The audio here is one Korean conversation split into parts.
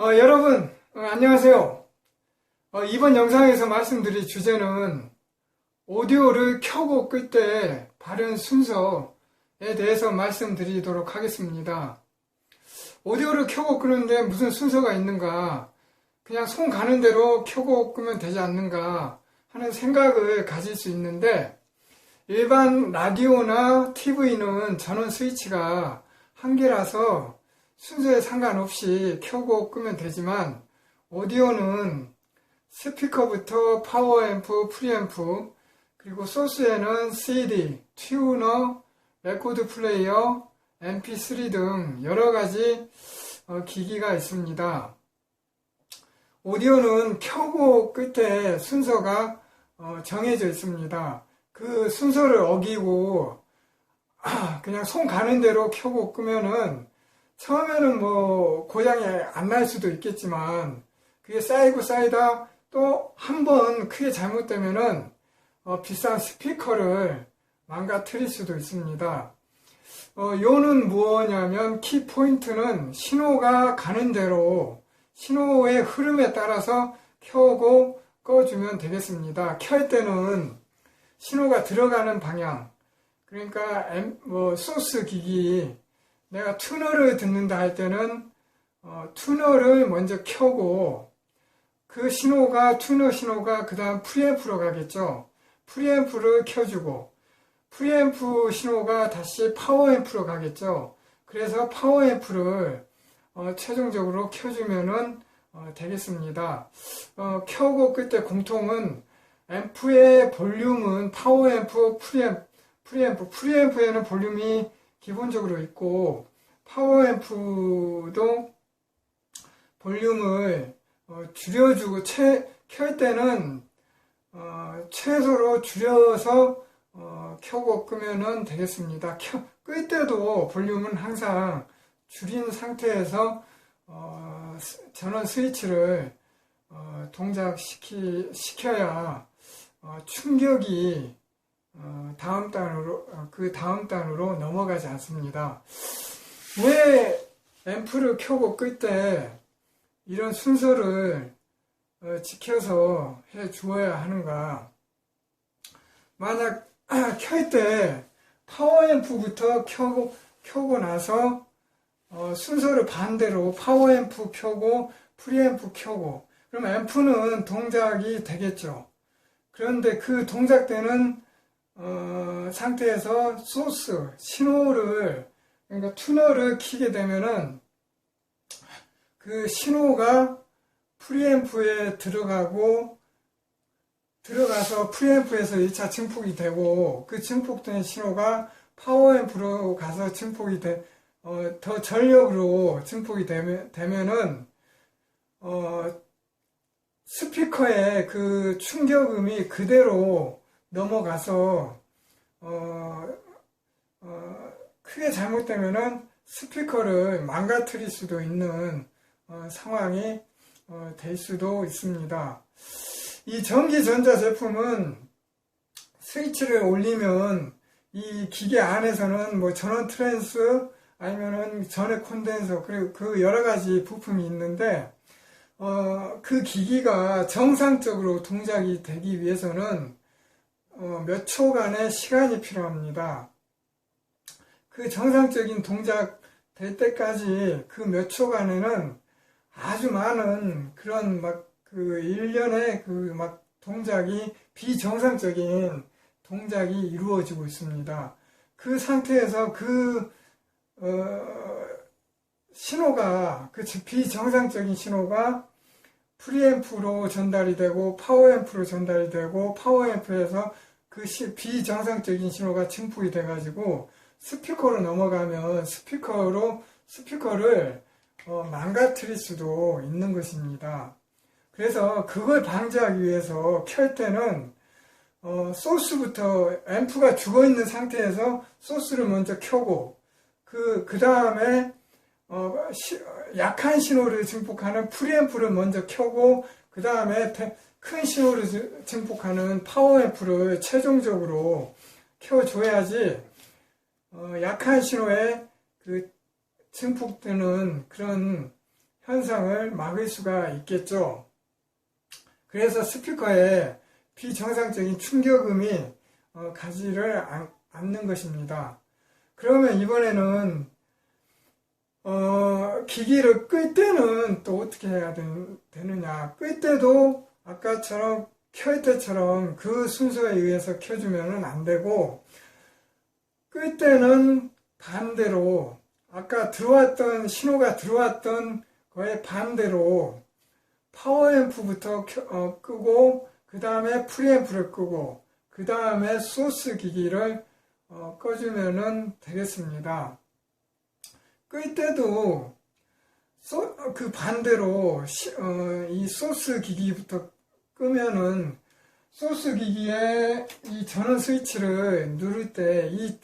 여러분, 안녕하세요. 이번 영상에서 말씀드릴 주제는 오디오를 켜고 끌 때 바른 순서에 대해서 말씀드리도록 하겠습니다. 오디오를 켜고 끄는데 무슨 순서가 있는가? 그냥 손 가는 대로 켜고 끄면 되지 않는가 하는 생각을 가질 수 있는데, 일반 라디오나 TV는 전원 스위치가 한 개라서 순서에 상관없이 켜고 끄면 되지만, 오디오는 스피커부터 파워앰프, 프리앰프, 그리고 소스에는 CD, 튜너, 레코드 플레이어, MP3 등 여러 가지 기기가 있습니다. 오디오는 켜고 끌 때 순서가 정해져 있습니다. 그 순서를 어기고 그냥 손 가는 대로 켜고 끄면은 처음에는 고장이 안 날 수도 있겠지만, 그게 쌓이고 쌓이다 또 한 번 크게 잘못되면은 비싼 스피커를 망가뜨릴 수도 있습니다. 요는 뭐냐면, 키 포인트는 신호가 가는 대로 신호의 흐름에 따라서 켜고 꺼주면 되겠습니다. 켤 때는 신호가 들어가는 방향, 그러니까 소스 기기, 내가 튜너를 듣는다 할 때는 튜너를 먼저 켜고, 그 신호가, 튜너 신호가 그 다음 프리앰프로 가겠죠. 프리앰프를 켜주고, 프리앰프 신호가 다시 파워앰프로 가겠죠. 그래서 파워앰프를 최종적으로 켜주면은 되겠습니다. 켜고 끌 때 공통은, 앰프의 볼륨은 파워앰프, 프리앰프에는 볼륨이 기본적으로 있고, 파워앰프도 볼륨을 줄여주고, 켤 때는 최소로 줄여서 켜고 끄면 되겠습니다. 끌 때도 볼륨은 항상 줄인 상태에서 전원 스위치를 동작시켜야 충격이 그 다음 단으로 넘어가지 않습니다. 왜 앰프를 켜고 끌 때 이런 순서를 지켜서 해 주어야 하는가? 만약 켤 때 파워앰프부터 켜고 나서 순서를 반대로 파워앰프 켜고 프리앰프 켜고, 그럼 앰프는 동작이 되겠죠. 그런데 그 동작되는 상태에서 소스, 신호를, 그러니까 튜너를 켜게 되면은 그 신호가 프리앰프에 들어가서 프리앰프에서 1차 증폭이 되고, 그 증폭된 신호가 파워앰프로 가서 증폭이 더 전력으로 증폭이 되면은 스피커의 그 충격음이 그대로 넘어가서 크게 잘못되면은 스피커를 망가뜨릴 수도 있는 상황이 될 수도 있습니다. 이 전기전자 제품은 스위치를 올리면 이 기계 안에서는 전원 트랜스, 아니면은 전해 콘덴서, 그리고 그 여러 가지 부품이 있는데, 그 기기가 정상적으로 동작이 되기 위해서는 몇 초간의 시간이 필요합니다. 그 정상적인 동작 될 때까지 그 몇 초간에는 아주 많은 그런 일련의 동작이, 비정상적인 동작이 이루어지고 있습니다. 그 상태에서 신호가, 그 비정상적인 신호가 프리앰프로 전달이 되고, 파워앰프로 전달이 되고, 파워앰프에서 그 비정상적인 신호가 증폭이 돼가지고 스피커로 넘어가면 스피커를 망가뜨릴 수도 있는 것입니다. 그래서 그걸 방지하기 위해서 켤 때는 소스부터, 앰프가 죽어있는 상태에서 소스를 먼저 켜고, 그 다음에 약한 신호를 증폭하는 프리앰프를 먼저 켜고, 그 다음에 큰 신호를 증폭하는 파워앰프를 최종적으로 켜줘야지 약한 신호에 그 증폭되는 그런 현상을 막을 수가 있겠죠. 그래서 스피커에 비정상적인 충격음이 가지를 않는 것입니다. 그러면 이번에는 기기를 끌 때는 또 어떻게 해야 되느냐. 끌 때도 아까처럼 켤 때처럼 그 순서에 의해서 켜주면 안 되고, 끌 때는 반대로 아까 신호가 들어왔던 거에 반대로 파워앰프부터 끄고, 그 다음에 프리앰프를 끄고, 그 다음에 소스 기기를 꺼주면 되겠습니다. 끌 때도 그 반대로 이 소스 기기부터 끄면은 소스 기기에 이 전원 스위치를 누를 때 이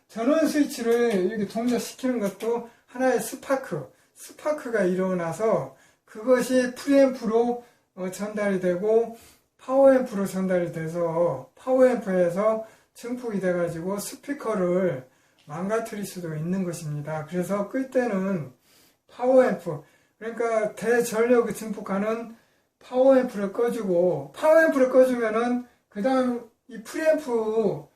전원 스위치를 이렇게 동작시키는 것도 하나의 스파크가 일어나서 그것이 프리앰프로 전달이 되고 파워앰프로 전달이 돼서 파워앰프에서 증폭이 돼가지고 스피커를 망가뜨릴 수도 있는 것입니다. 그래서 끌 때는 파워앰프, 그러니까 대전력을 증폭하는 파워앰프를 꺼주고, 파워앰프를 꺼주면은 그 다음 이 프리앰프나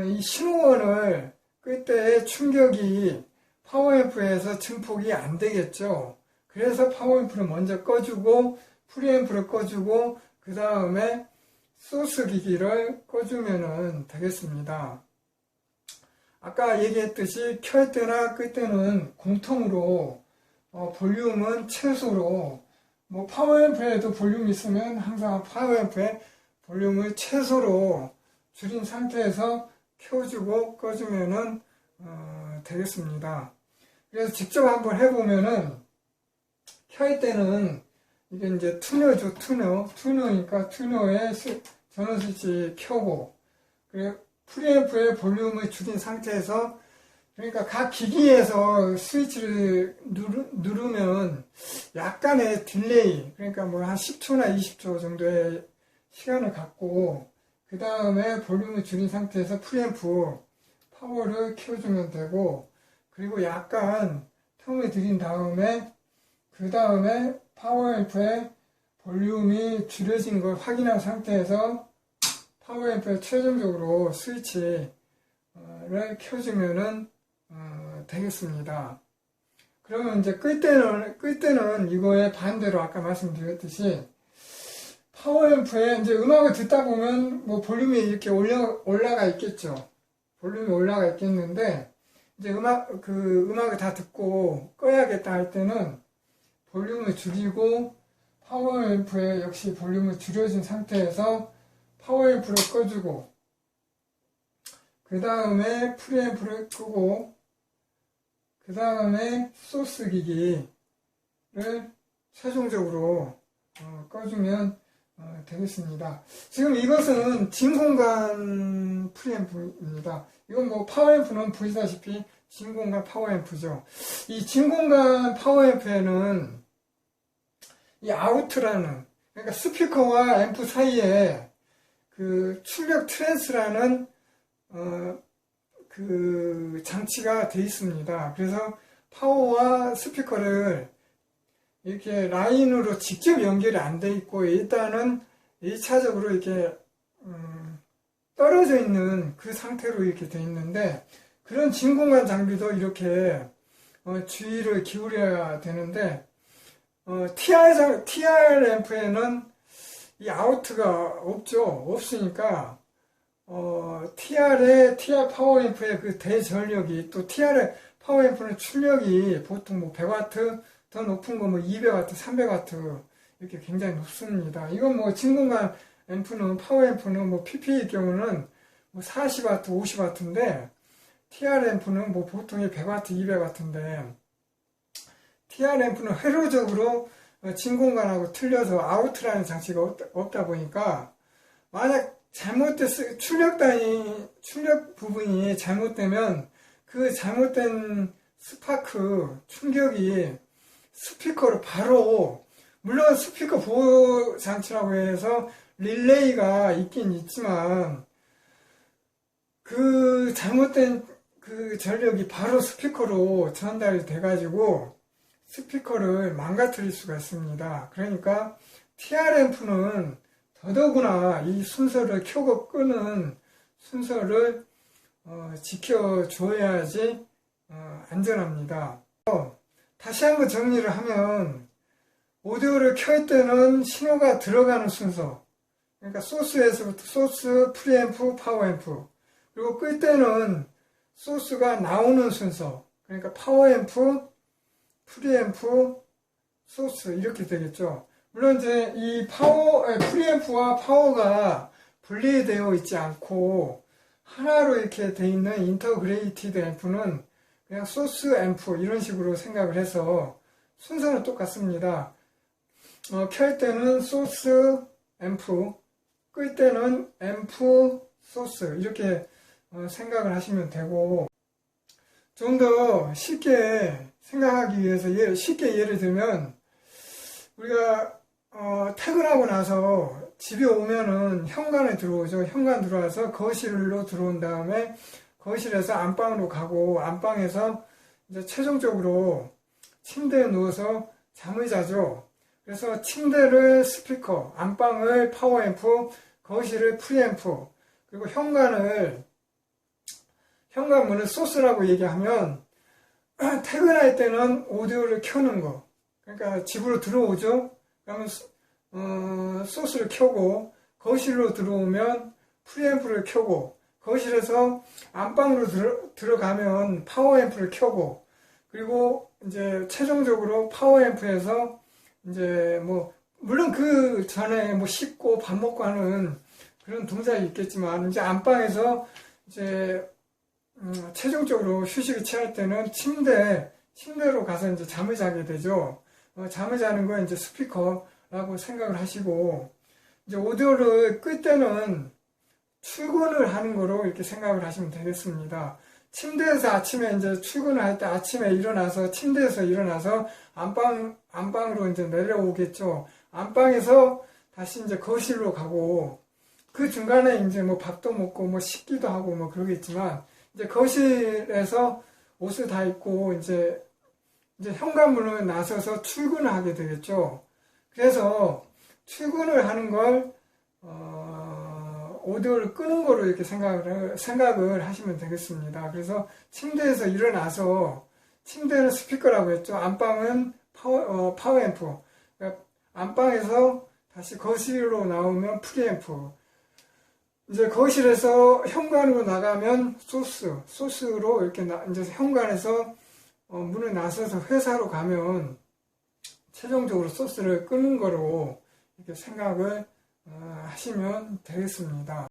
이 신호원을 끌 때의 충격이 파워앰프에서 증폭이 안 되겠죠. 그래서 파워앰프를 먼저 꺼주고 프리앰프를 꺼주고 그 다음에 소스 기기를 꺼주면 되겠습니다. 아까 얘기했듯이 켤 때나 끌 때는 공통으로 볼륨은 최소로, 뭐 파워앰프에도 볼륨이 있으면 항상 파워앰프에 볼륨을 최소로 줄인 상태에서 켜주고 꺼주면 되겠습니다. 그래서 직접 한번 해보면은, 켤 때는 이게 이제 튜너죠. 튜너니까 튜너에 전원 스위치 켜고, 그리고 프리앰프의 볼륨을 줄인 상태에서, 그러니까 각 기기에서 스위치를 누르면 약간의 딜레이, 그러니까 뭐 한 10초나 20초 정도의 시간을 갖고 그 다음에 볼륨을 줄인 상태에서 프리앰프 파워를 켜주면 되고, 그리고 약간 텀을 들인 다음에 그 다음에 파워앰프의 볼륨이 줄여진 걸 확인한 상태에서 파워앰프에 최종적으로 스위치를 켜주면은 되겠습니다. 그러면 이제 끌 때는 이거에 반대로 아까 말씀드렸듯이 파워앰프에 이제 음악을 듣다 보면 뭐 볼륨이 이렇게 올라가 있겠죠. 볼륨이 올라가 있겠는데, 이제 음악을 다 듣고 꺼야겠다 할 때는 볼륨을 줄이고 파워앰프에 역시 볼륨을 줄여준 상태에서 파워앰프를 꺼주고 그 다음에 프리앰프를 끄고 그 다음에 소스 기기를 최종적으로 꺼주면 되겠습니다. 지금 이것은 진공관 프리앰프입니다. 이건 뭐 파워앰프는 보시다시피 진공관 파워앰프죠. 이 진공관 파워앰프에는 이 아우트라는, 그러니까 스피커와 앰프 사이에 그 출력 트랜스라는 그 장치가 되어 있습니다. 그래서 파워와 스피커를 이렇게 라인으로 직접 연결이 안 돼 있고, 일단은 1차적으로 이렇게 떨어져 있는 그 상태로 이렇게 돼 있는데, 그런 진공관 장비도 이렇게 주의를 기울여야 되는데, TR 앰프에는 이 아우트가 없으니까 TR 파워앰프의 그 대전력이, 또 TR 파워앰프는 출력이 보통 뭐 100W, 더 높은 거 뭐 200W, 300W 이렇게 굉장히 높습니다. 이건 뭐 진공관 앰프는, 파워앰프는 뭐 PP의 경우는 뭐 40W, 50W인데 TR 앰프는 뭐 보통이 100W, 200W인데 TR 앰프는 회로적으로 진공관하고 틀려서 아우트라는 장치가 없다 보니까, 만약 출력 부분이 잘못되면 그 잘못된 스파크 충격이 스피커로 바로, 물론 스피커 보호 장치라고 해서 릴레이가 있긴 있지만 그 잘못된 그 전력이 바로 스피커로 전달이 돼가지고 스피커를 망가뜨릴 수가 있습니다. 그러니까 TR앰프는 더더구나 이 순서를 켜고 끄는 순서를 지켜줘야지 안전합니다. 다시 한번 정리를 하면 오디오를 켤 때는 신호가 들어가는 순서, 그러니까 소스에서부터 소스, 프리앰프, 파워앰프, 그리고 끌 때는 소스가 나오는 순서, 그러니까 파워앰프, 프리앰프, 소스 이렇게 되겠죠. 물론 이제 이 프리앰프와 파워가 분리되어 있지 않고 하나로 이렇게 돼 있는 인터그레이티드 앰프는 그냥 소스 앰프 이런 식으로 생각을 해서 순서는 똑같습니다. 켤 때는 소스 앰프, 끌 때는 앰프 소스 이렇게 생각을 하시면 되고, 좀 더 쉽게 생각하기 위해서 쉽게 예를 들면 우리가 퇴근하고 나서 집에 오면은 현관에 들어오죠. 현관 들어와서 거실로 들어온 다음에 거실에서 안방으로 가고 안방에서 이제 최종적으로 침대에 누워서 잠을 자죠. 그래서 침대를 스피커, 안방을 파워앰프, 거실을 프리앰프, 그리고 현관문을 소스라고 얘기하면 퇴근할 때는 오디오를 켜는 거. 그러니까 집으로 들어오죠. 그러면 소스를 켜고 거실로 들어오면 프리앰프를 켜고 거실에서 안방으로 들어가면 파워앰프를 켜고, 그리고 이제 최종적으로 파워앰프에서 이제 뭐 물론 그 전에 뭐 씻고 밥 먹고 하는 그런 동작이 있겠지만 이제 안방에서 이제 최종적으로 휴식을 취할 때는 침대로 가서 이제 잠을 자게 되죠. 잠을 자는 건 이제 스피커라고 생각을 하시고, 이제 오디오를 끌 때는 출근을 하는 거로 이렇게 생각을 하시면 되겠습니다. 침대에서 아침에 이제 출근을 할 때 아침에 일어나서 침대에서 일어나서 안방으로 이제 내려오겠죠. 안방에서 다시 이제 거실로 가고, 그 중간에 이제 뭐 밥도 먹고 뭐 씻기도 하고 뭐 그러겠지만, 이제 거실에서 옷을 다 입고 이제 현관문을 나서서 출근을 하게 되겠죠. 그래서 출근을 하는 걸 오디오를 끄는 거로 이렇게 생각을 하시면 되겠습니다. 그래서 침대에서 일어나서, 침대는 스피커라고 했죠. 안방은 파워앰프. 그러니까 안방에서 다시 거실로 나오면 프리앰프. 이제 거실에서 현관으로 나가면 소스로 이렇게 이제 현관에서 문을 나서서 회사로 가면 최종적으로 소스를 끄는 거로 이렇게 생각을 하시면 되겠습니다.